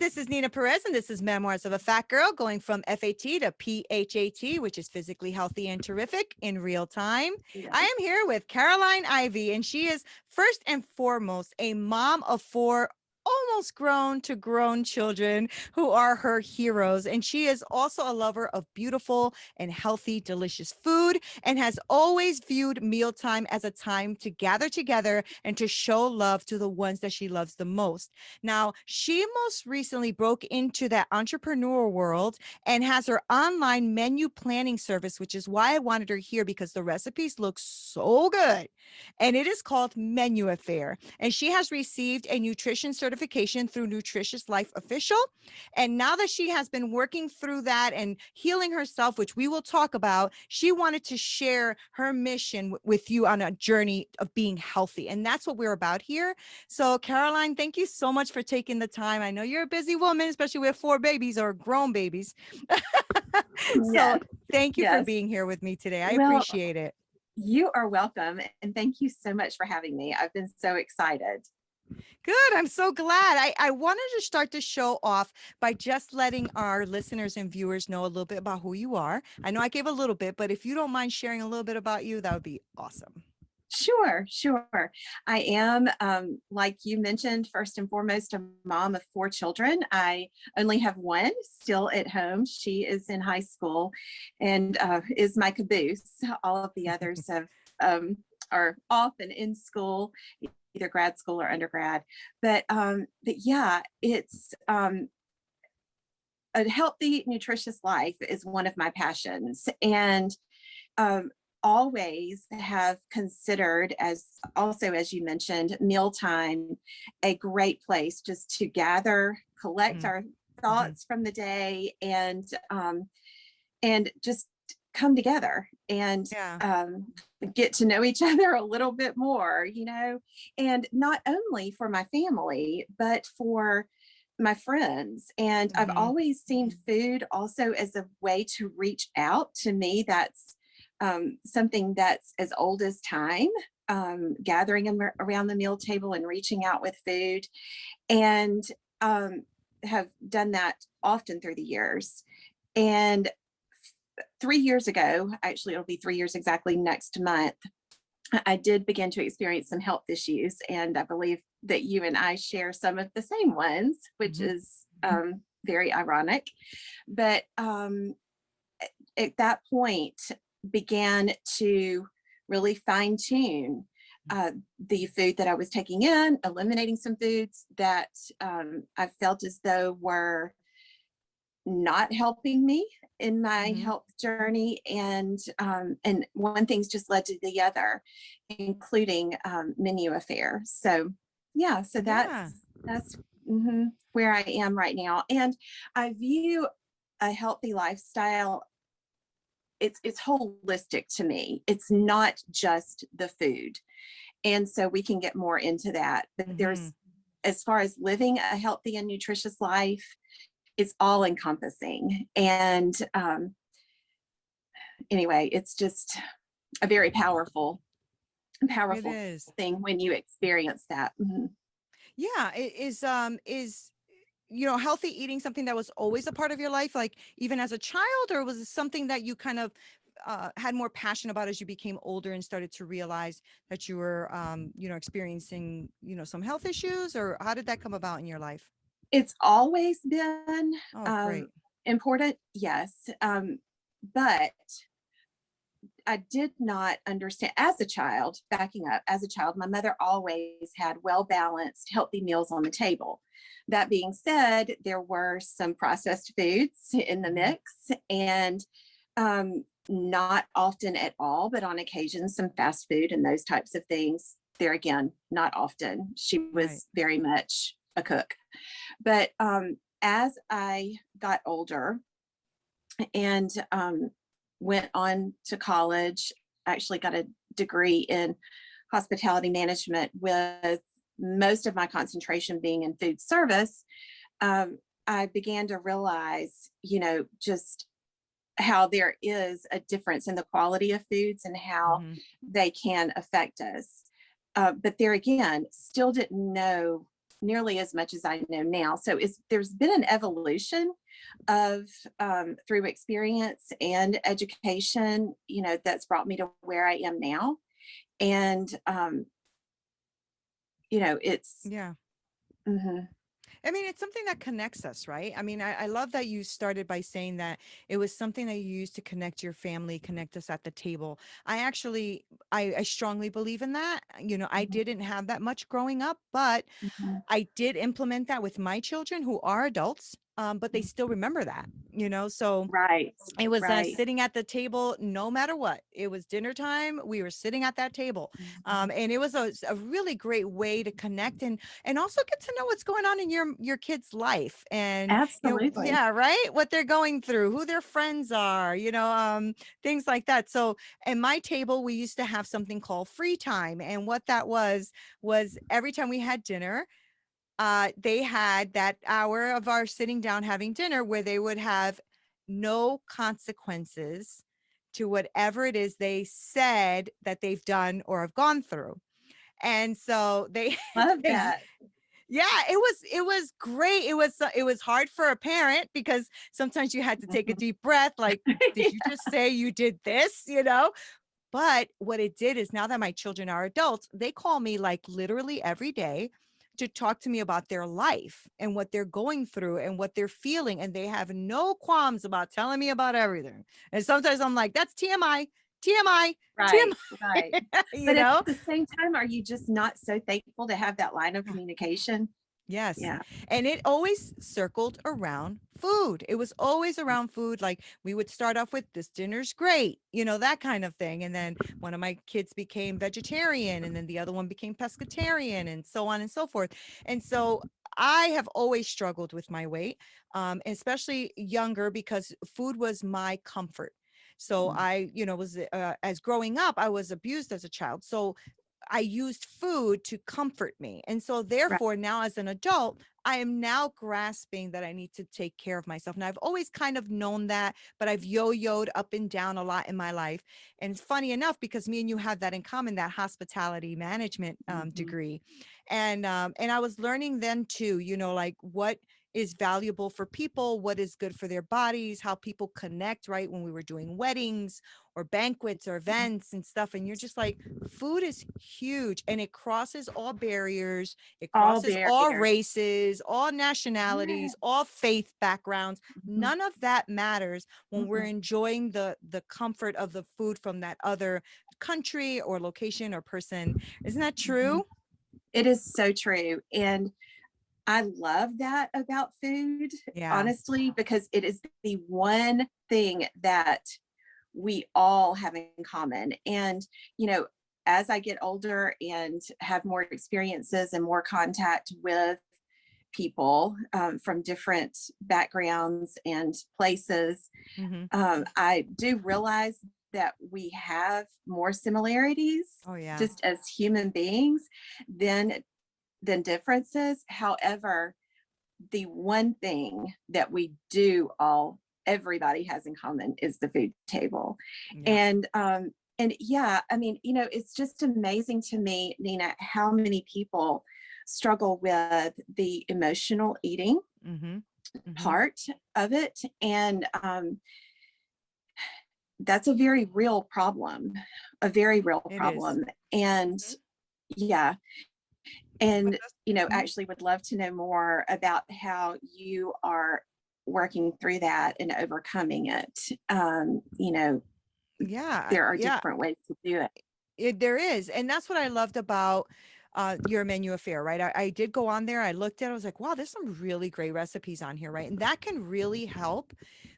this is Nina Perez, and this is Memoirs of a Fat Girl, going from F.A.T. to P.H.A.T, which is physically healthy and terrific in real time. Yeah. I am here with Caroline Ivey, and she is first and foremost a mom of four almost grown to grown children who are her heroes. And she is also a lover of beautiful and healthy, delicious food, and has always viewed mealtime as a time to gather together and to show love to the ones that she loves the most. Now, she most recently broke into that entrepreneur world and has her online menu planning service, which is why I wanted her here, because the recipes look so good. And it is called Menu Affair. And she has received a nutrition certification through Nutritious Life Official. And now that she has been working through that and healing herself, which we will talk about, she wanted to share her mission with you on a journey of being healthy. And that's what we're about here. So, Caroline, thank you so much for taking the time. I know you're a busy woman, especially with four babies or grown babies. So, Yes. thank you for Yes. being here with me today. I Well, appreciate it. You are welcome. And thank you so much for having me. I've been so excited. Good. I'm so glad. I wanted to start the show off by just letting our listeners and viewers know a little bit about who you are. I know I gave a little bit, but if you don't mind sharing a little bit about you, that would be awesome. Sure. I am, like you mentioned, first and foremost, a mom of four children. I only have one still at home. She is in high school and is my caboose. All of the others have are off and in school, either grad school or undergrad. But yeah, it's a healthy, nutritious life is one of my passions. And always have considered, as also, as you mentioned, mealtime a great place just to gather, collect our thoughts from the day, and just come together and get to know each other a little bit more, and not only for my family, but for my friends. And I've always seen food also as a way to reach out. To me, that's something that's as old as time, gathering around the meal table and reaching out with food, and have done that often through the years. And 3 years ago, actually, it'll be 3 years exactly next month, I did begin to experience some health issues. And I believe that you and I share some of the same ones, which is very ironic. But at that point, began to really fine tune the food that I was taking in, eliminating some foods that I felt as though were not helping me in my health journey. And one thing's just led to the other, including Menu Affair. So yeah, so that's where I am right now. And I view a healthy lifestyle, it's holistic to me. It's not just the food. And so we can get more into that. But there's, as far as living a healthy and nutritious life, it's all encompassing. And anyway, it's just a very powerful thing when you experience that. Yeah, it is healthy eating something that was always a part of your life, like even as a child, or was it something that you kind of had more passion about as you became older and started to realize that you were, experiencing, some health issues? Or how did that come about in your life? It's always been important, yes. But I did not understand as a child, backing up, as a child, my mother always had well-balanced, healthy meals on the table. That being said, there were some processed foods in the mix, and not often at all, but on occasion, some fast food and those types of things. There again, not often. She was very much a cook. But as I got older and went on to college, actually got a degree in hospitality management with most of my concentration being in food service, I began to realize, just how there is a difference in the quality of foods and how they can affect us. But there again, still didn't know nearly as much as I know now. So there's been an evolution of through experience and education, that's brought me to where I am now. And it's Yeah. mhm, I mean, it's something that connects us, right? I mean, I love that you started by saying that it was something that you used to connect your family, connect us at the table. I actually, I strongly believe in that. I mhm, didn't have that much growing up, but mhm. I did implement that with my children who are adults, but they still remember that, so Right, it was right. sitting at the table no matter what. It was dinner time. We were sitting at that table. Mhm. And it was a really great way to connect and also get to know what's going on in your kid's life. And, Absolutely. yeah, right. What they're going through, who their friends are, things like that. So at my table, we used to have something called free time. And what that was every time we had dinner, they had that hour of our sitting down having dinner where they would have no consequences to whatever it is they said that they've done or have gone through. And so they, Love they that. yeah, it was great. It was hard for a parent because sometimes you had to take a Mhm. deep breath, like, did you Yeah. just say you did this, But what it did is now that my children are adults, they call me like literally every day to talk to me about their life and what they're going through and what they're feeling. And they have no qualms about telling me about everything. And sometimes I'm like, that's TMI, TMI, Right, right. TMI, But at the same time, are you just not so thankful to have that line of Yeah. communication? Yes. Yeah. And it always circled around food. It was always around food. Like we would start off with this dinner's great, that kind of thing. And then one of my kids became vegetarian and then the other one became pescatarian and so on and so forth. And so I have always struggled with my weight, especially younger because food was my comfort. So Mhm. I, was as growing up, I was abused as a child. So I used food to comfort me. And so Right. therefore now as an adult, I am now grasping that I need to take care of myself. And I've always kind of known that, but I've yo-yoed up and down a lot in my life. And it's funny enough because me and you have that in common, that hospitality management Mhm. degree. And I was learning then too, like what is valuable for people, what is good for their bodies, how people connect, right? When we were doing weddings or banquets or events and stuff. And you're just like, food is huge and it crosses all barriers. It All crosses all barriers. races, all Yeah. nationalities, all faith backgrounds. Mhm. None of that matters when we're Mm-mm. enjoying the comfort of the food from that other country or location or person. Isn't that Mhm. true? It is so true. And I love that about food, Yeah. honestly, because it is the one thing that we all have in common. And, you know, as I get older and have more experiences and more contact with people from different backgrounds and places, Hmm. I do realize that we have more similarities Oh yeah. just as human beings than differences. However, the one thing that we do all everybody has in common is the food table. Yeah. And yeah, I mean, it's just amazing to me, Nina, how many people struggle with the emotional eating Hmm. Hmm. part of it. And that's a very real problem, a very real It is. problem. And Mhm. yeah, But and that's, mhm. actually would love to know more about how you are working through that and overcoming it. Yeah. There are Yeah. different ways to do it. There is, and that's what I loved about your menu affair, right? I did go on there, I looked at it, I was like, wow, there's some really great recipes on here, right? And that can really help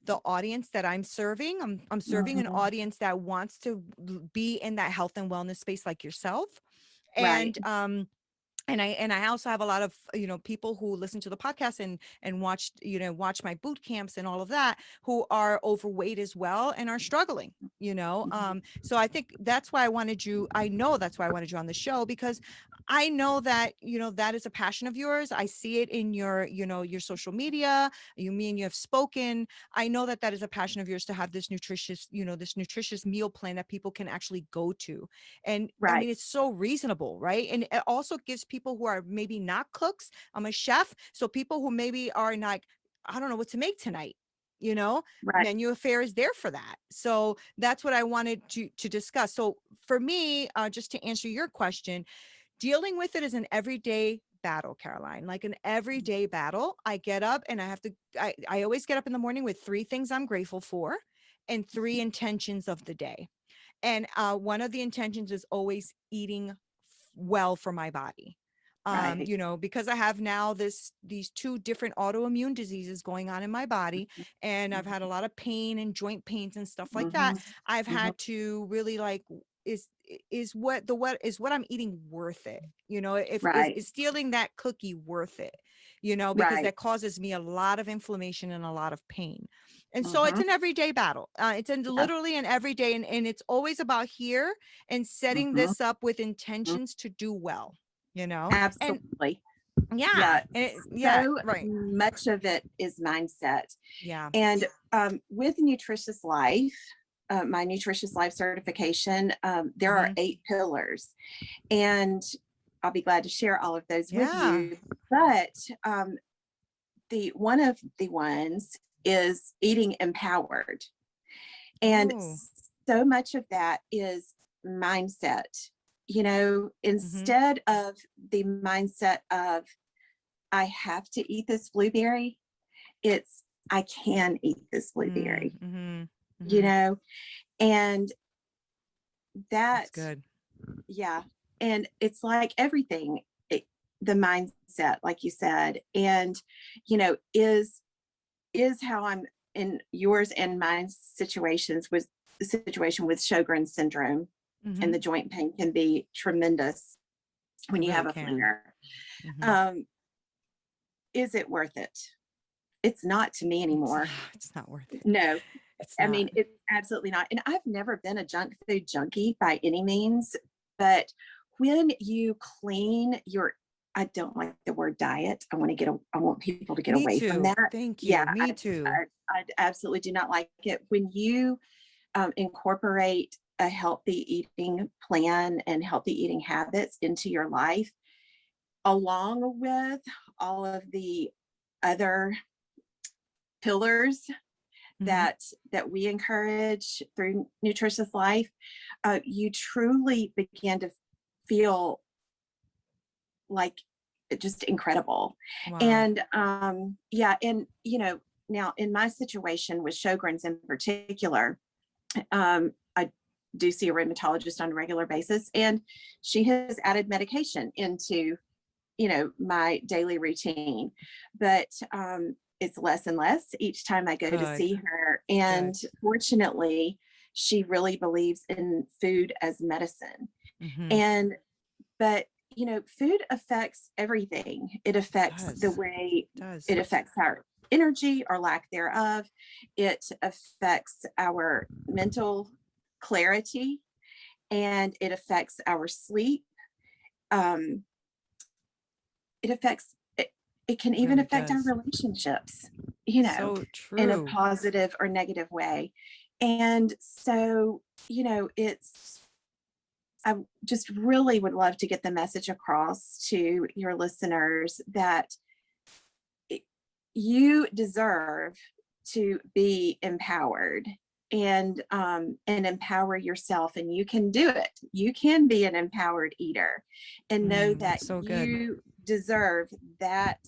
the audience that I'm serving. I'm serving an Mhm. audience that wants to be in that health and wellness space like yourself. Right. And I also have a lot of people who listen to the podcast and watch my boot camps and all of that, who are overweight as well and are struggling. Mhm. So I think that's why I know that's why I wanted you on the show, because I know that that is a passion of yours. I see it in your social media. Me and you have spoken. I know that that is a passion of yours, to have this nutritious meal plan that people can actually go to. And I Right. mean, it's so reasonable, right? And it also gives people people who are maybe not cooks. I'm a chef. So people who maybe are not, I don't know what to make tonight, you know, Right. menu affair is there for that. So that's what I wanted to discuss. So for me, just to answer your question, dealing with it is an everyday battle, Caroline, like an everyday battle. I get up and I always get up in the morning with 3 things I'm grateful for and 3 intentions of the day. And one of the intentions is always eating well for my body. Right. You know, because I have now these 2 different autoimmune diseases going on in my body, and I've had a lot of pain and joint pains and stuff like Mm-hmm. that. I've Mm-hmm. had to really like, is what I'm eating worth it? You know, if Right. is stealing that cookie worth it? You know, because Right. that causes me a lot of inflammation and a lot of pain. And so it's Mm-hmm. an everyday battle. Yes. Literally an everyday, and it's always about here and setting Mm-hmm. this up with intentions to do well, you know? And Absolutely. yeah, Yeah. yeah, So right. much of it is mindset. Yeah. And with Nutritious Life, my Nutritious Life certification, there are Hmm. 8 pillars. And I'll be glad to share all of those with Yeah. you. But the one of the ones is eating empowered. And Oh. so much of that is mindset. You know, Hmm. instead of the mindset of, I have to eat this blueberry, it's, I can eat this blueberry, Mm-hmm. you Hmm. know, and That's that, good. yeah. And it's like everything, the mindset, like you said, and, you know, is how I'm in yours and my situations was the situation with Sjogren's syndrome, Hmm. and the joint pain can be tremendous when It you have really a can. flinger. Hmm. Um, is it worth it? It's not to me anymore. It's not worth it. No, It's I not. mean, it's absolutely not. And I've never been a junk food junkie by any means, but when you clean your, I don't like the word diet. I want people to get Me away from too. that. Thank Yeah, you. Me too. I absolutely do not like it. When you incorporate a healthy eating plan and healthy eating habits into your life, along with all of the other pillars Hmm. that we encourage through Nutritious Life, you truly begin to feel like just incredible. Wow. And yeah, and you know, now in my situation with Sjogren's in particular, I do see a rheumatologist on a regular basis, and she has added medication into, you know, my daily routine. But it's less and less each time I go to Good. see her. And Good. fortunately, she really believes in food as medicine. Hmm. And, but, you know, food affects everything. It affects the Does. way Does. it affects our energy or lack thereof. It affects our mental clarity, and it affects our sleep. Um, it affects it, it can even Really affect our does. relationships, you know, So in a true. positive or negative way. And so, you know, it's, I just really would love to get the message across to your listeners that you deserve to be empowered, and empower yourself, and you can do it. You can be an empowered eater, and know that That's so good. you deserve that.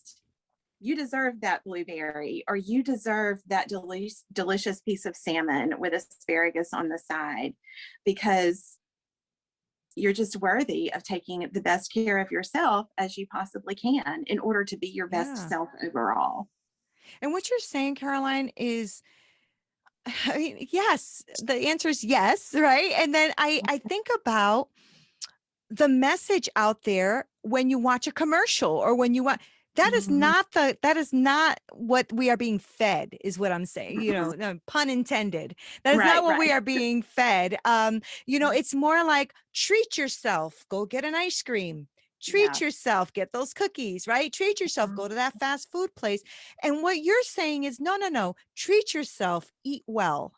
You deserve that blueberry, or you deserve that delicious piece of salmon with asparagus on the side, because you're just worthy of taking the best care of yourself as you possibly can in order to be your best Yeah. self overall. And what you're saying, Caroline, is, I mean, yes, the answer is yes, right? And then I think about the message out there when you watch a commercial or when you want, Mhm, that is not what we are being fed, is what I'm saying, you mhm. know, no, pun intended. That is not Right, what we right. are being fed. You know, it's more like treat yourself, go get an ice cream, treat Yeah. yourself, get those cookies, right? Treat yourself, Mhm. go to that fast food place. And what you're saying is no, no, no, treat yourself, eat well.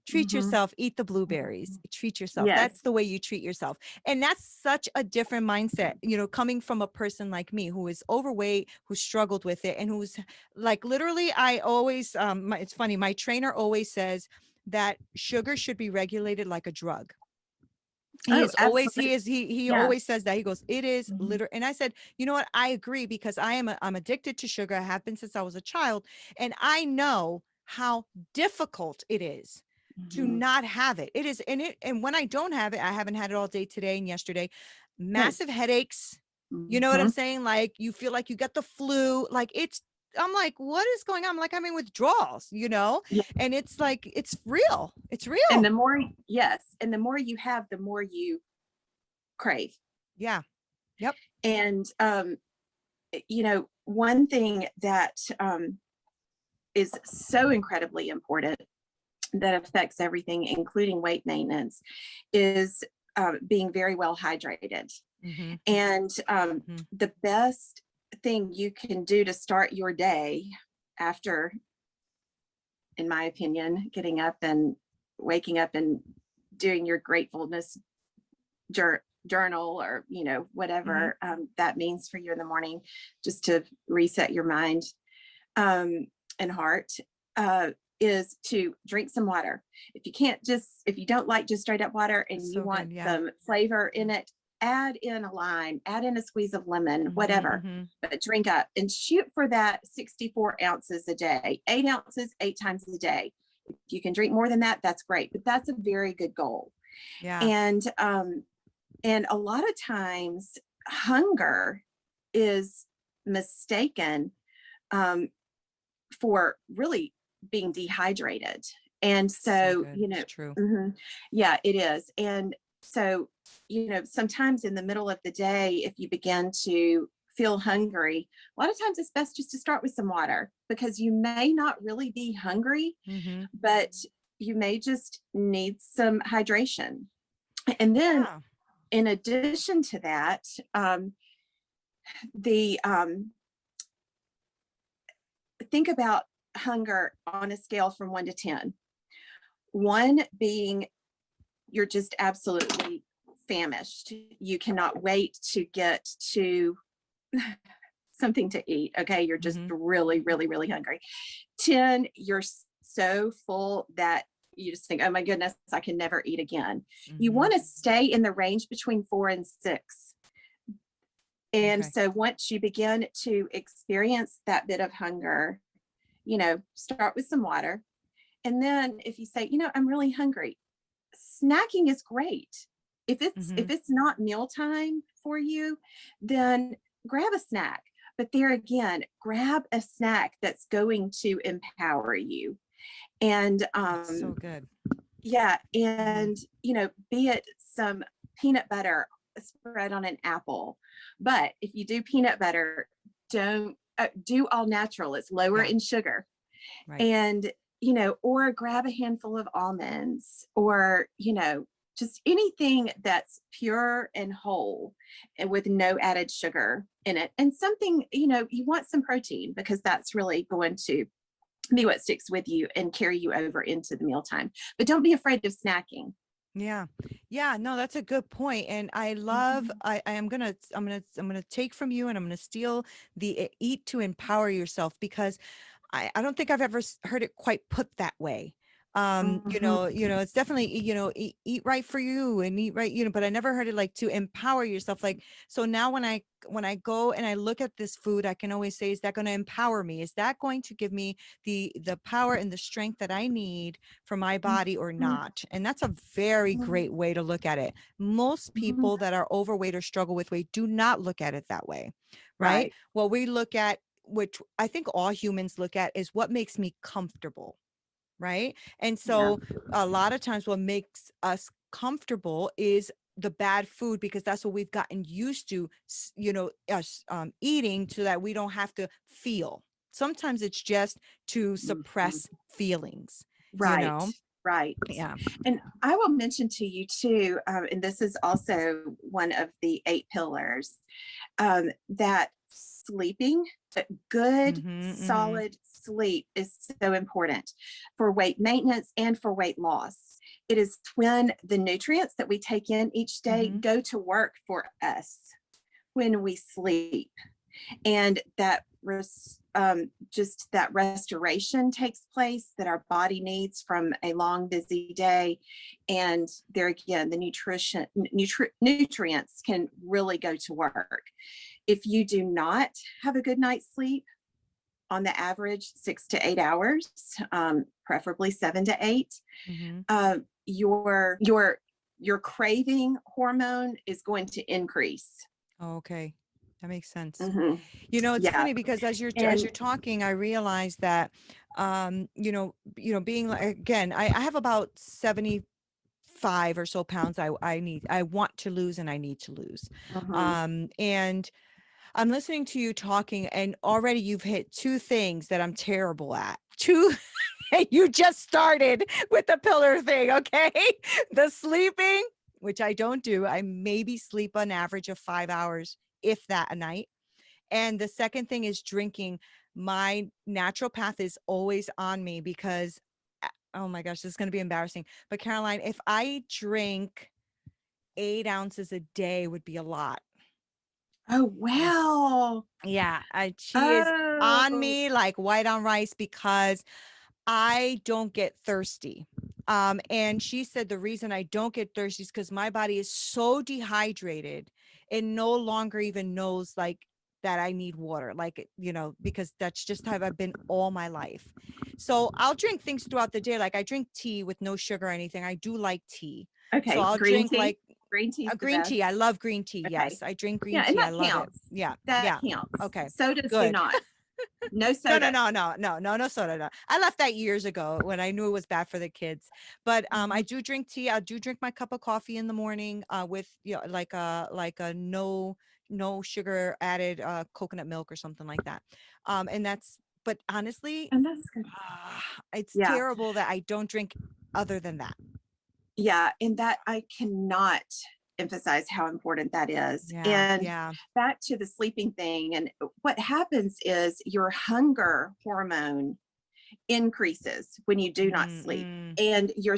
treat yourself, eat the blueberries, treat yourself. Yes. That's the way you treat yourself. And that's such a different mindset, coming from a person like me who is overweight, who struggled with it, and who's like, literally, I always, it's funny, my trainer always says that sugar should be regulated like a drug. He always says that. He goes, it is literally. And I said, you know what? I agree, because I'm addicted to sugar. I have been since I was a child. And I know how difficult it is to not have it. It is, and when I don't have it, I haven't had it all day today and yesterday, massive headaches. You know what I'm saying? Like, you feel like you got the flu. Like, I'm like, what is going on? I'm like, I'm in withdrawals, and it's like, it's real. It's real. And the more, and the more you have, the more you crave. Yeah. Yep. And, one thing that is so incredibly important that affects everything, including weight maintenance, is being very well hydrated. And the best thing you can do to start your day after, in my opinion, getting up and waking up and doing your gratefulness journal, or whatever that means for you in the morning, just to reset your mind and heart, is to drink some water. If you don't like just straight up water, and you want some flavor in it, add in a lime, add in a squeeze of lemon, whatever, but drink up and shoot for that 64 ounces a day, 8 ounces, 8 times a day. If you can drink more than that, that's great, but that's a very good goal. Yeah. And a lot of times hunger is mistaken for really being dehydrated. And so, it's true. Yeah, it is. And so, sometimes in the middle of the day, if you begin to feel hungry, a lot of times it's best just to start with some water, because you may not really be hungry, but you may just need some hydration. And then in addition to that, think about hunger on a scale from 1 to 10. 1 being you're just absolutely famished. You cannot wait to get to something to eat. Okay. You're just really, really, really hungry. 10, you're so full that you just think, oh my goodness, I can never eat again. You want to stay in the range between 4 and 6. And so once you begin to experience that bit of hunger, start with some water. And then if you say, I'm really hungry, snacking is great. If it's not mealtime for you, then grab a snack. But there again, grab a snack that's going to empower you. And that's so good. Yeah. And be it some peanut butter spread on an apple. But if you do peanut butter, don't do all natural. It's lower in sugar. Right. And or grab a handful of almonds, or, just anything that's pure and whole and with no added sugar in it. And something, you want some protein, because that's really going to be what sticks with you and carry you over into the mealtime. But don't be afraid of snacking. Yeah. No, that's a good point. And I love, I'm going to take from you, and I'm going to steal the eat to empower yourself, because I don't think I've ever heard it quite put that way. It's definitely, eat right for you and eat right, but I never heard it like to empower yourself. Like, so now when I go and I look at this food, I can always say, is that going to empower me? Is that going to give me the power and the strength that I need for my body or not? And that's a very great way to look at it. Most people that are overweight or struggle with weight do not look at it that way, right? What we look at, which I think all humans look at, is what makes me comfortable. Right. And so a lot of times what makes us comfortable is the bad food, because that's what we've gotten used to, us eating, so that we don't have to feel. Sometimes it's just to suppress feelings. Right. Yeah. And I will mention to you too, and this is also one of the 8 pillars, that sleeping, but good, Mm-hmm. solid sleep is so important for weight maintenance and for weight loss. It is when the nutrients that we take in each day Mm-hmm. go to work for us when we sleep. And that just that restoration takes place that our body needs from a long busy day. And there again, the nutrients can really go to work. If you do not have a good night's sleep, on the average 6 to 8 hours, preferably 7 to 8, Mm-hmm. your craving hormone is going to increase. Oh, okay. That makes sense. Mm-hmm. It's Yeah. funny because as And you're talking, I realized that being like, again, I have about 75 or so pounds I want to lose and I need to lose. mhm. And I'm listening to you talking and already you've hit two things that I'm terrible at. Two you just started with the pillar thing, okay? The sleeping, which I don't do. I maybe sleep an average of 5 hours, if that, a night. And the second thing is drinking. My natural path is always on me because, oh my gosh, this is going to be embarrassing. But Caroline, if I drink 8 ounces a day would be a lot. Oh, Mm. wow. Yeah, she is on Oh. me like white on rice because I don't get thirsty. And she said the reason I don't get thirsty is because my body is so dehydrated, it no longer even knows like that I need water, like, because that's just how I've been all my life. So I'll drink things throughout the day. Like I drink tea with no sugar or anything. I do like tea. So Okay, I'll green drink tea. like Green tea is a the green tea. best. I love green tea. Okay. Yes, I drink green Yeah, and tea. I that love it. counts. Yeah. That Yeah. counts. Okay. Sodas do Good. not. No No, no, soda. no, no, no, no, no soda. No. I left that years ago when I knew it was bad for the kids. But I Mhm. do drink tea. I do drink my cup of coffee in the morning with like a no sugar added coconut milk or something like that. And that's but honestly, And that's good. it's Yeah. terrible that I don't drink other than that. Yeah. And that I cannot emphasize how important that is. Yeah, And yeah. back to the sleeping thing. And what happens is your hunger hormone increases when you do not sleep, Mm-mm. and your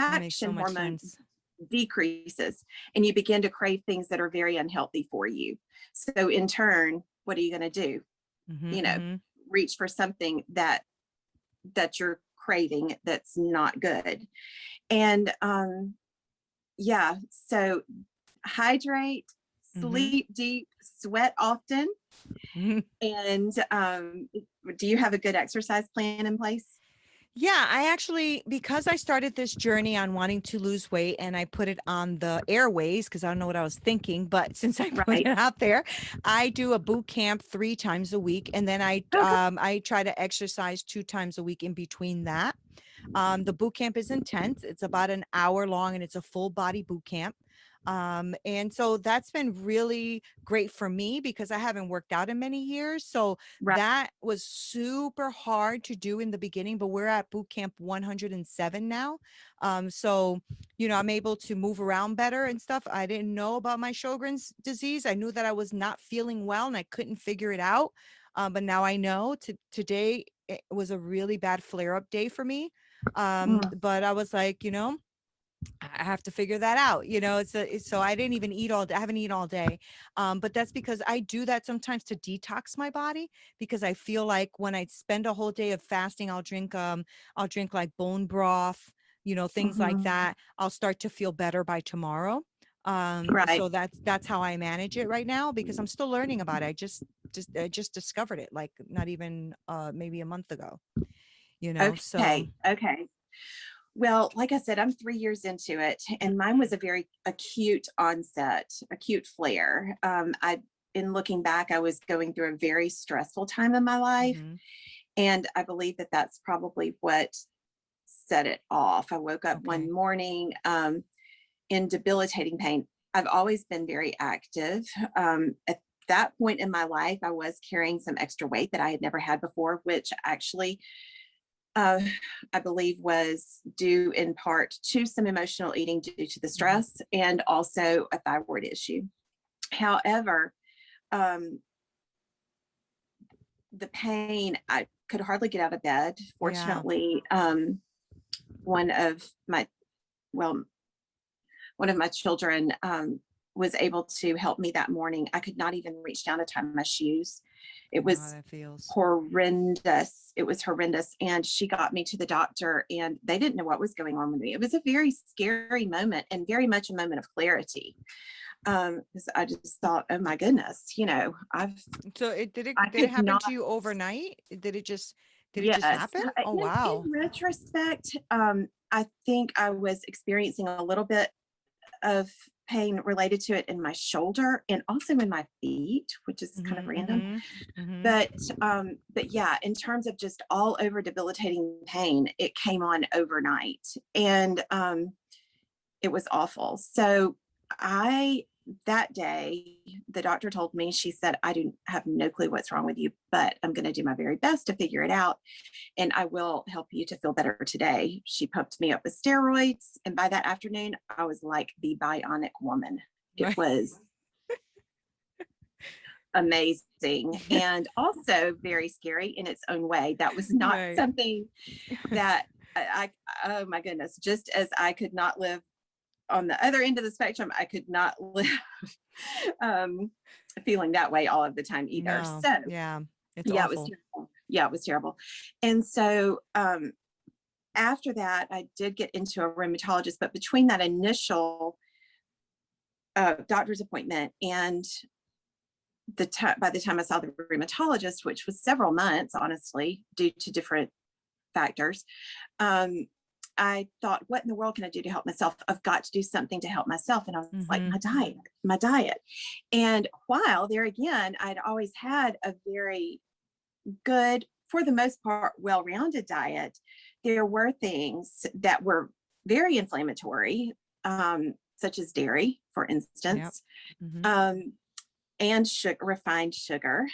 That makes so satisfaction much hormone sense. decreases, and you begin to crave things that are very unhealthy for you. So in turn, what are you going to do? Mm-hmm, You know, mm-hmm. reach for something that you're craving that's not good. And yeah, so hydrate, Mm-hmm. sleep deep, sweat often. Mm-hmm. And do you have a good exercise plan in place? Yeah, I actually, because I started this journey on wanting to lose weight and I put it on the airways because I don't know what I was thinking, but since I put Right. it out there, I do a boot camp 3 times a week, and then Okay. I try to exercise 2 times a week in between that. The boot camp is intense. It's about an hour long and it's a full body boot camp. And so that's been really great for me because I haven't worked out in many years. So Right. that was super hard to do in the beginning, but we're at boot camp 107 now. So, I'm able to move around better and stuff. I didn't know about my Sjogren's disease. I knew that I was not feeling well and I couldn't figure it out. But now I know today it was a really bad flare up day for me. Mm. But I was like, I have to figure that out. So I didn't even eat all day. I haven't eaten all day. But that's because I do that sometimes to detox my body because I feel like when I spend a whole day of fasting, I'll drink like bone broth, things like Mhm. that. I'll start to feel better by tomorrow. Right. So that's how I manage it right now because I'm still learning about it. I just discovered it like not even maybe a month ago, so Okay. Okay. Well, like I said, I'm 3 years into it, and mine was a very acute onset, acute flare. In looking back, I was going through a very stressful time in my life, mhm, and I believe that that's probably what set it off. I woke up one okay. morning in debilitating pain. I've always been very active. At that point in my life, I was carrying some extra weight that I had never had before, which actually uh, I believe was due in part to some emotional eating due to the Mhm, stress and also a thyroid issue. However, um, the pain, I could hardly get out of bed. Yeah. Fortunately, one of my, well, one of my children was able to help me that morning. I could not even reach down to tie my shoes. It Wow, was that feels. horrendous. It was horrendous. And she got me to the doctor and they didn't know what was going on with me. It was a very scary moment and very much a moment of clarity. Because I just thought, oh my goodness, you know, So I did it could happen not. to you overnight? Did it just Yes. happen? Oh In wow. retrospect, I think I was experiencing a little bit of pain related to it in my shoulder and also in my feet, which is kind of Mm-hmm, random. mm-hmm, mm-hmm. But yeah, in terms of just all over debilitating pain, it came on overnight and it was awful. So I that day, the doctor told me, she said, I do have no clue what's wrong with you, but I'm going to do my very best to figure it out. And I will help you to feel better today. She pumped me up with steroids. And by that afternoon, I was like the bionic woman. It Right. was amazing and also very scary in its own way. That was not Right. something that oh my goodness, just as I could not live on the other end of the spectrum, I could not live um, feeling that way all of the time either. No. So Yeah. It's yeah, it was awful. terrible. Yeah, it was terrible. And so after that, I did get into a rheumatologist, but between that initial doctor's appointment and by the time I saw the rheumatologist, which was several months, honestly, due to different factors, I thought, what in the world can I do to help myself? I've got to do something to help myself. And I was like, Mm-hmm. my diet. And while there again, I'd always had a very good, for the most part, well-rounded diet, there were things that were very inflammatory, such as dairy, for Yep. instance, Mm-hmm. and refined sugar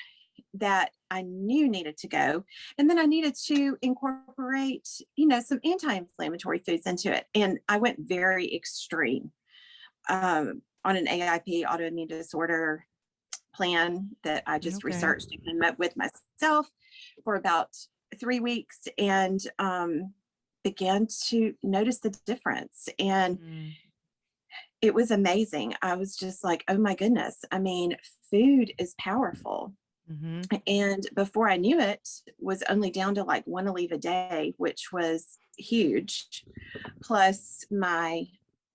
that I knew needed to go. And then I needed to incorporate, you know, some anti-inflammatory foods into it. And I went very extreme on an AIP, autoimmune disorder plan that I just Okay. researched and met with myself for about 3 weeks and began to notice the difference. And Mm. it was amazing. I was just like, oh my goodness. I mean, food is powerful. Mm-hmm. And before I knew it, was only down to like 1 leave a day, which was huge. Plus my,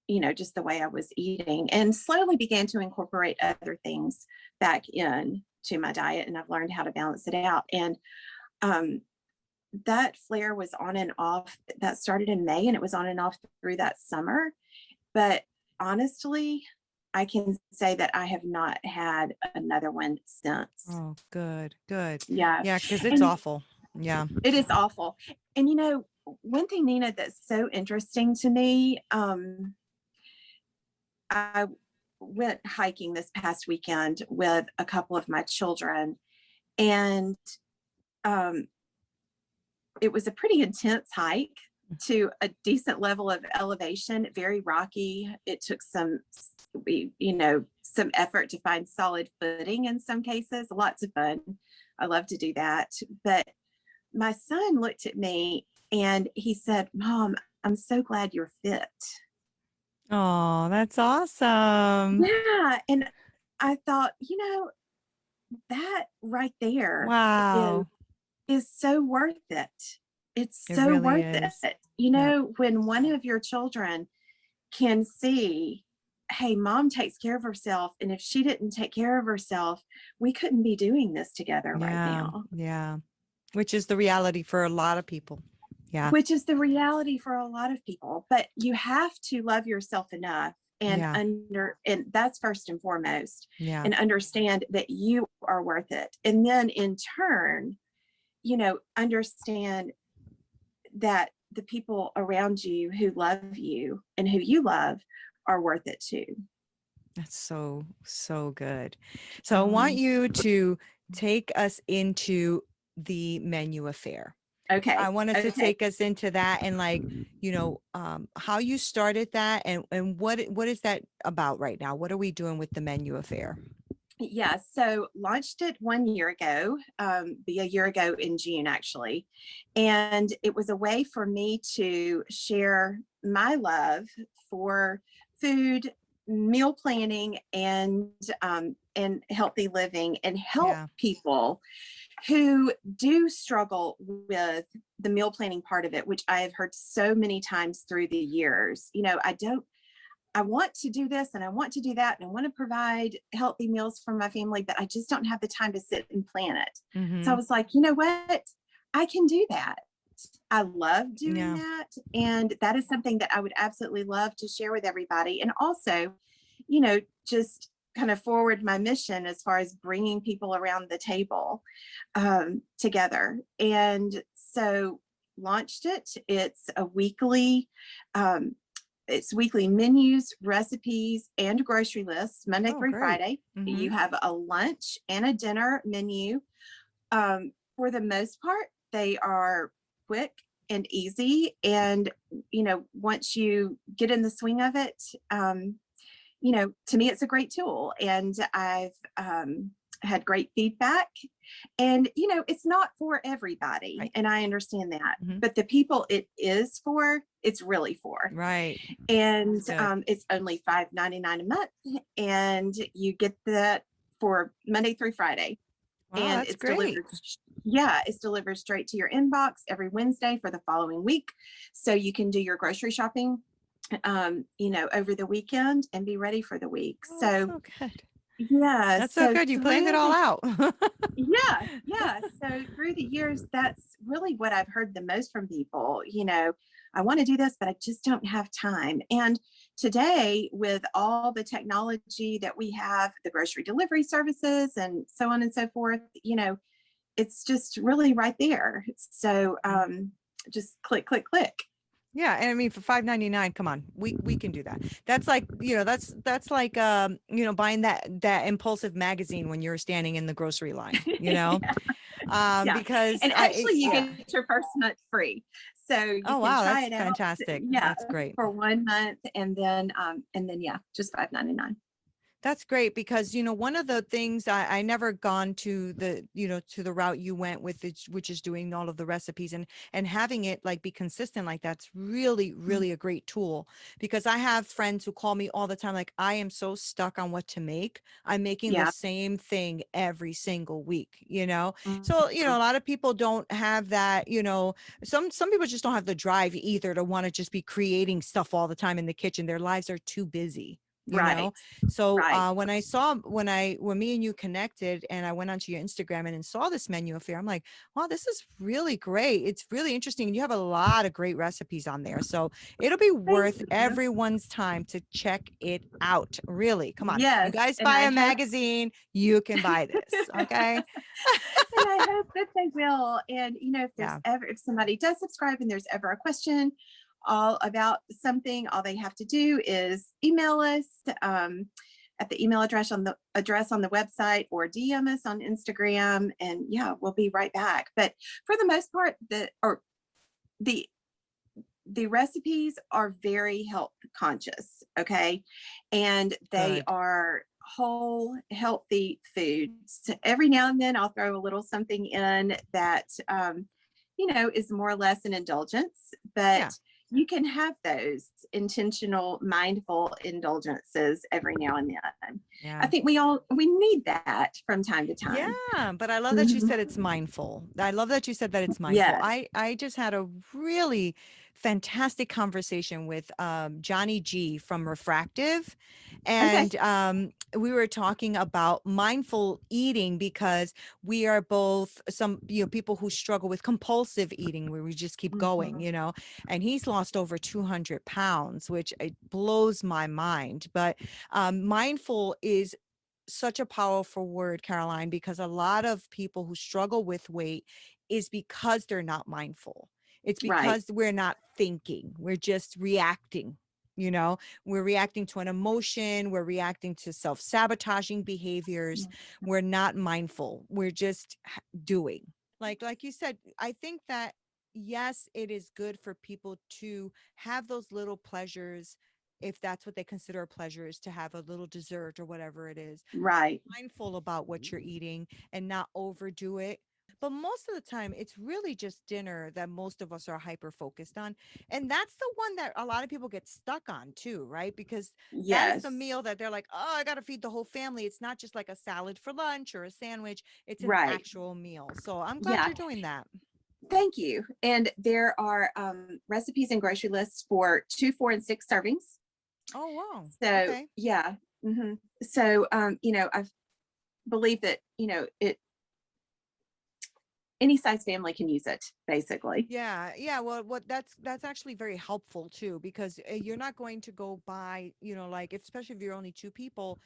you know, just the way I was eating, and slowly began to incorporate other things back in to my diet. And I've learned how to balance it out. And um, that flare was on and off. That started in May and it was on and off through that summer. But honestly, I can say that I have not had another one since. Oh, good, good. Yeah. Yeah, because it's And awful. Yeah. it is awful. And you know, one thing, Nina, that's so interesting to me, I went hiking this past weekend with a couple of my children, and um, it was a pretty intense hike to a decent level of elevation, very rocky. It took some, you know, some effort to find solid footing in some cases. Lots of fun. I love to do that. But my son looked at me and he said, Mom, I'm so glad you're fit. Oh, that's awesome. Yeah. And I thought, you know, that right there is Wow. is so worth it. It's It so really worth it. is. You Yep. know, when one of your children can see, hey, mom takes care of herself. And if she didn't take care of herself, we couldn't be doing this together right Yeah. now, Yeah. Which is the reality for a lot of people. Yeah. which is the reality for a lot of people. But you have to love yourself enough Yeah. and that's first and foremost, Yeah. and understand that you are worth it. And then in turn, you know, understand that the people around you who love you and who you love are worth it too. That's so, so good. So I want Mhm. you to take us into the menu affair. I Okay. want us to Okay. take us into that and like, how you started that and what is that about right now? What are we doing with the menu affair? Yeah, so launched it 1 year ago, be a year ago in June actually. And it was a way for me to share my love for food, meal planning, and healthy living, and help Yeah. people who do struggle with the meal planning part of it, which I have heard so many times through the years. I want to do this and I want to do that, and I want to provide healthy meals for my family, but I just don't have the time to sit and plan it. So I Mm-hmm. was like, you know what? I can do that. I love doing Yeah. that. And that is something that I would absolutely love to share with everybody. And also, just kind of forward my mission as far as bringing people around the table together. And so launched it. Um, it's weekly menus, recipes, and grocery lists, Monday Oh, through great. Friday. Mm-hmm. You have a lunch and a dinner menu. For the most part, they are quick and easy. And, once you get in the swing of it, to me, it's a great tool. And I've had great feedback. And, it's not for everybody. Right. And I understand that. Mm-hmm. But the people it is for, it's really for. Right. And That's good. it's only $5.99 a month. And you get that for Monday through Friday. Wow, And that's great. it's delivered straight to your inbox every Wednesday for the following week. So you can do your grocery shopping over the weekend and be ready for the week. Oh, that's So so good. yeah, That's so so good. You planned it through all the out. yeah. So through the years, that's really what I've heard the most from people. I want to do this, but I just don't have time. And today, with all the technology that we have, the grocery delivery services and so on and so forth, it's just really right there. So just click, click, click. Yeah, and I mean for 5.99, come on, we can do that. That's like that's like buying that impulsive magazine when you're standing in the grocery line, Yeah. Yeah. because And actually, you yeah. get your first month free. So you Oh can wow, try that's it out. fantastic. Yeah. That's great. For 1 month. And then, yeah, just $5.99. That's great because one of the things I never gone to to the route you went with it, which is doing all of the recipes and having it like be consistent like that's really really a great tool because I have friends who call me all the time like I am so stuck on what to make. I'm making the Yeah. same thing every single week. So a Mhm. lot of people don't have that. Some people just don't have the drive either to want to just be creating stuff all the time in the kitchen. Their lives are too busy. you Right. know so Right. when me and you connected and I went onto your Instagram and saw this menu affair, I'm like, wow, this is really great. It's really interesting. You have a lot of great recipes on there. So it'll be Thank worth you. everyone's time to check it out. Really. Come on. You Yes. guys And buy I a hope magazine, you can buy this. Okay. and I hope that they will. And Yeah. if somebody does subscribe and there's ever a question all about something, all they have to do is email us at the email address on the website, or DM us on Instagram, and yeah, we'll be right back. But for the most part, the the recipes are very health conscious, okay? And they Good. are whole, healthy foods. Every now and then I'll throw a little something in that, is more or less an indulgence, but Yeah. you can have those intentional, mindful indulgences every now and then. I Yeah. think we need that from time to time. Yeah, but I love that you Mhm. said it's mindful. I love that you said that it's mindful. Yes. I just had a really fantastic conversation with Johnny G from Refractive, Okay. and we were talking about mindful eating because we are both some people who struggle with compulsive eating where we just keep going, Mhm. and he's lost over 200 pounds, which it blows my mind. But mindful is such a powerful word, Caroline, because a lot of people who struggle with weight is because they're not mindful. It's Right. because we're not thinking, we're just reacting. You know, we're reacting to an emotion, we're reacting to self sabotaging behaviors. We're not mindful, we're just doing. Like you said, I think that yes, it is good for people to have those little pleasures if that's what they consider a pleasure, is to have a little dessert or whatever it is. Right. Mindful about what you're eating and not overdo it. But most of the time, it's really just dinner that most of us are hyper focused on. And that's the one that a lot of people get stuck on too, right? Because that is the Yes. meal that they're like, oh, I got to feed the whole family. It's not just like a salad for lunch or a sandwich, it's an Right. actual meal. So I'm glad Yeah. you're doing that. Thank you. And there are recipes and grocery lists for 2, 4, and 6 servings. Oh, wow. So Okay. yeah. So I believe that any size family can use it, basically. Yeah, yeah. Well, what that's actually very helpful too, because you're not going to go buy, like especially if you're only two people.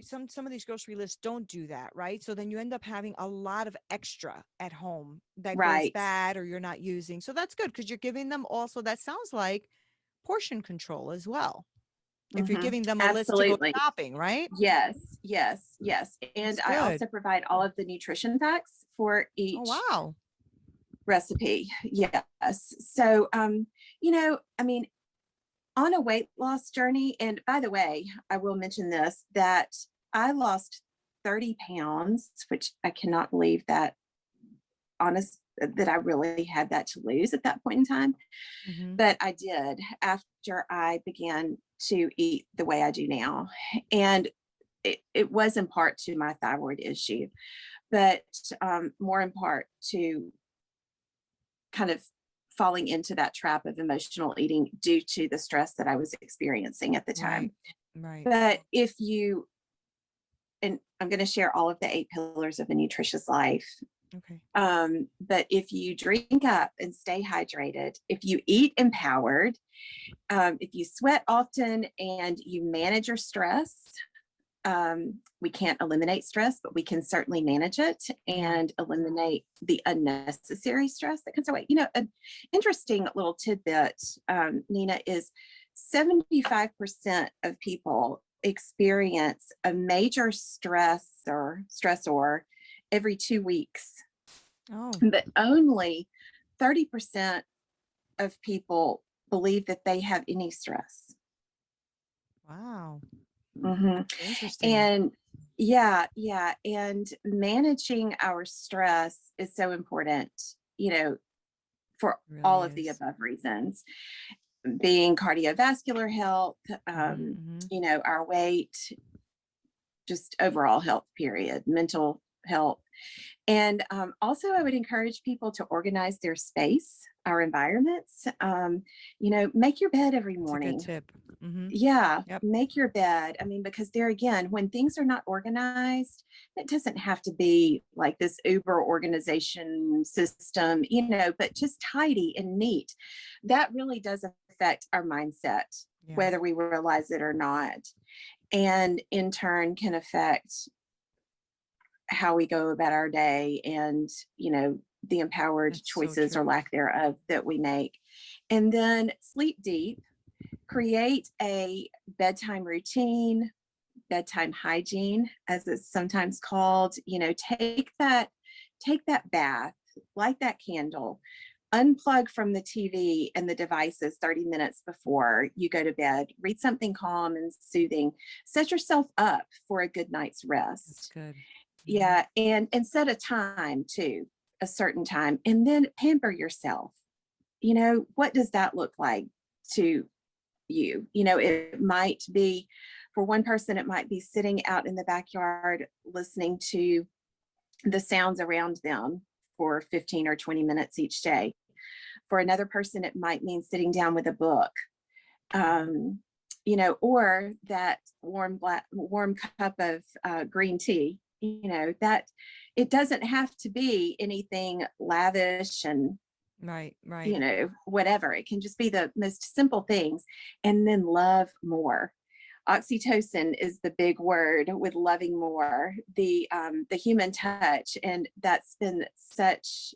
Some of these grocery lists don't do that, right? So then you end up having a lot of extra at home that goes Right. bad or you're not using. So that's good because you're giving them also, that sounds like portion control as well. If you're giving them a list to go Absolutely. shopping, right? Yes, yes, yes. That's And I good. also provide all of the nutrition facts for Oh, each wow. recipe. Yes. So, I mean, on a weight loss journey, and by the way, I will mention this, that I lost 30 pounds, which I cannot believe that I really had that to lose at that point in time. Hmm. But I did after I began to eat the way I do now. And it was in part to my thyroid issue, but more in part to kind of falling into that trap of emotional eating due to the stress that I was experiencing at the time. Right. Right. But and I'm going to share all of the 8 pillars of a nutritious life. Okay. But if you drink up and stay hydrated, if you eat empowered, if you sweat often and you manage your stress, we can't eliminate stress, but we can certainly manage it and eliminate the unnecessary stress that comes away. An interesting little tidbit, Nina, is 75% of people experience a major stressor every 2 weeks. Oh, But only 30% of people believe that they have any stress. wow. Interesting. And yeah, and managing our stress is so important, for all Really of the is. above reasons, being cardiovascular health, Hmm. our weight, just overall health, period, mental health. And also, I would encourage people to organize their space, our environments. Make your bed every It's a good morning. tip. Hmm. Yeah, Yep. make your bed. I mean, because there again, when things are not organized, it doesn't have to be like this Uber organization system, but just tidy and neat. That really does affect our mindset, Yeah. whether we realize it or not. And in turn can affect how we go about our day and, the empowered That's so choices or true. lack thereof that we make. And then sleep deep, create a bedtime routine, bedtime hygiene, as it's sometimes called. Take that bath, light that candle, unplug from the TV and the devices 30 minutes before you go to bed, read something calm and soothing, set yourself up for a good night's That's rest. good. Yeah, and set a time too, a certain time, and then pamper yourself. What does that look like to you? It might be, for one person, it might be sitting out in the backyard listening to the sounds around them for 15 or 20 minutes each day. For another person, it might mean sitting down with a book, or that warm cup of green tea. That it doesn't have to be anything lavish and Right. Right. whatever. It can just be the most simple things, and then love more. Oxytocin is the big word with loving more, the human touch, and that's been such,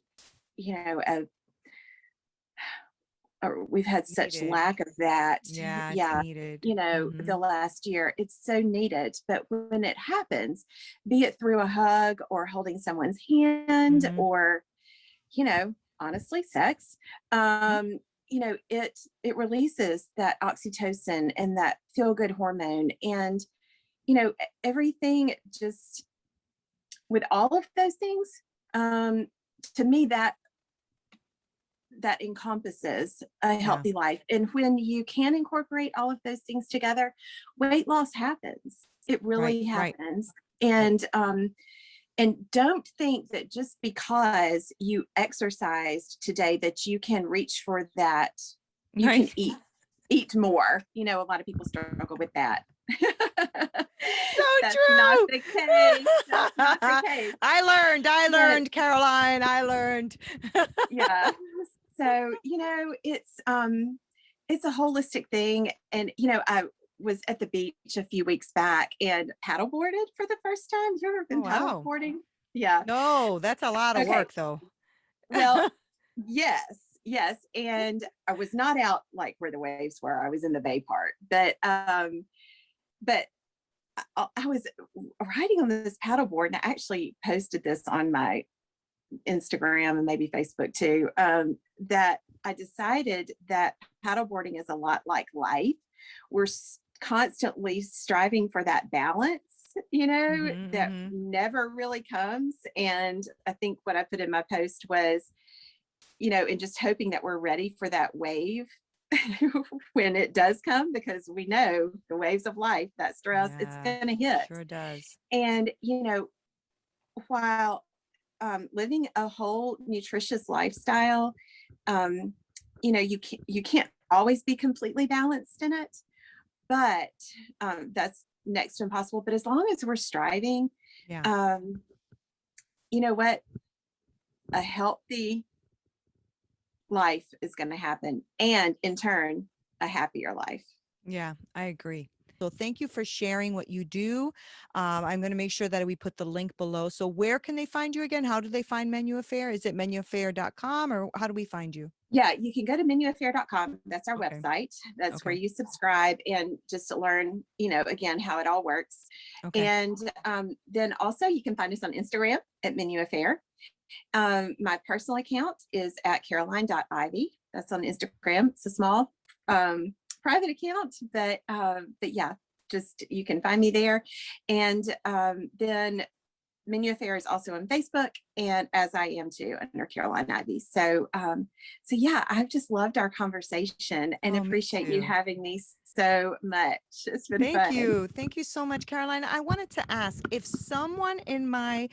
we've had such Needed. lack of that. Yeah, it's Yeah, needed. the last year. It's so needed. But when it happens, be it through a hug or holding someone's hand Hmm. or, honestly, sex, it releases that oxytocin and that feel good hormone, and everything just with all of those things, to me that encompasses a healthy life. And when you can incorporate all of those things together, weight loss happens. It really happens. And don't think that just because you exercised today that you can reach for that, you can eat more. A lot of people struggle with that. So That's true. not the case. That's not the case. I learned, Caroline. I learned. Yeah. So, it's a holistic thing. And, I was at the beach a few weeks back and paddleboarded for the first time. Have you ever been paddleboarding? Yeah. No, that's a lot of work though. Well, yes. And I was not out like where the waves were. I was in the bay part, but I was riding on this paddleboard, and I actually posted this on my Instagram and maybe Facebook too, that I decided that paddleboarding is a lot like life. We're constantly striving for that balance, that never really comes. And I think what I put in my post was, and just hoping that we're ready for that wave when it does come, because we know the waves of life, that stress, it's going to hit. Sure does. And, while living a whole nutritious lifestyle, you can't always be completely balanced in it, but that's next to impossible. But as long as we're striving, you know what, a healthy life is going to happen, and in turn, a happier life. Yeah, I agree. So thank you for sharing what you do. I'm going to make sure that we put the link below. So where can they find you again? How do they find Menu Affair? Is it menuaffair.com, or how do we find you? Yeah, you can go to menuaffair.com. That's our website. That's where you subscribe and just learn, again, how it all works. And then also you can find us on Instagram at Menu Affair. My personal account is at caroline.ivey. That's on Instagram. It's a small private account, but yeah, just you can find me there. And then Menu Affair is also on Facebook, and as I am too, under Caroline Ivey. So yeah, I've just loved our conversation and appreciate you having me so much. It's been fun. Thank you. Thank you so much, Caroline. I wanted to ask, if someone in my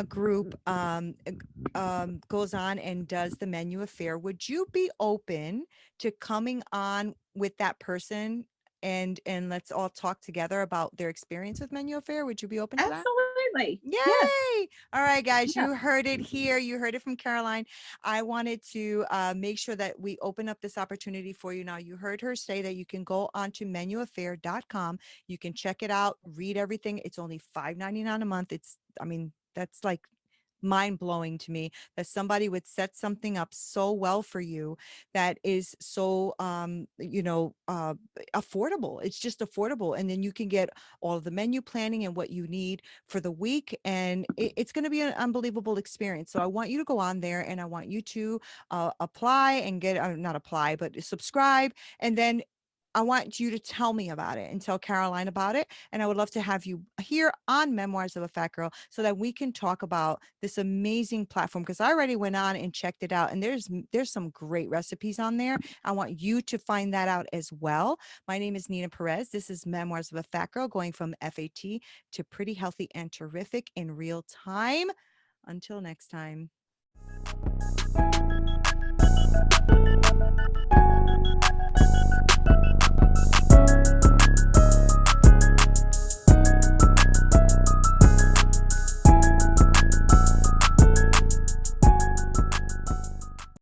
group goes on and does the Menu Affair, would you be open to coming on with that person and let's all talk together about their experience with Menu Affair? Would you be open to that? Absolutely. Yay! Yes. All right, guys, you heard it here. You heard it from Caroline. I wanted to make sure that we open up this opportunity for you. Now, you heard her say that you can go onto menuaffair.com. You can check it out, read everything. It's only $5.99 a month. That's like mind-blowing to me that somebody would set something up so well for you that is so affordable. It's just affordable, and then you can get all of the menu planning and what you need for the week, and it's going to be an unbelievable experience. So I want you to go on there, and I want you to apply and get not apply but subscribe, and then I want you to tell me about it and tell Caroline about it. And I would love to have you here on Memoirs of a Fat Girl so that we can talk about this amazing platform, because I already went on and checked it out, and there's some great recipes on there. I want you to find that out as well. My name is Nina Perez. This is Memoirs of a Fat Girl, going from P.H.A.T to pretty, healthy, and terrific in real time. Until next time.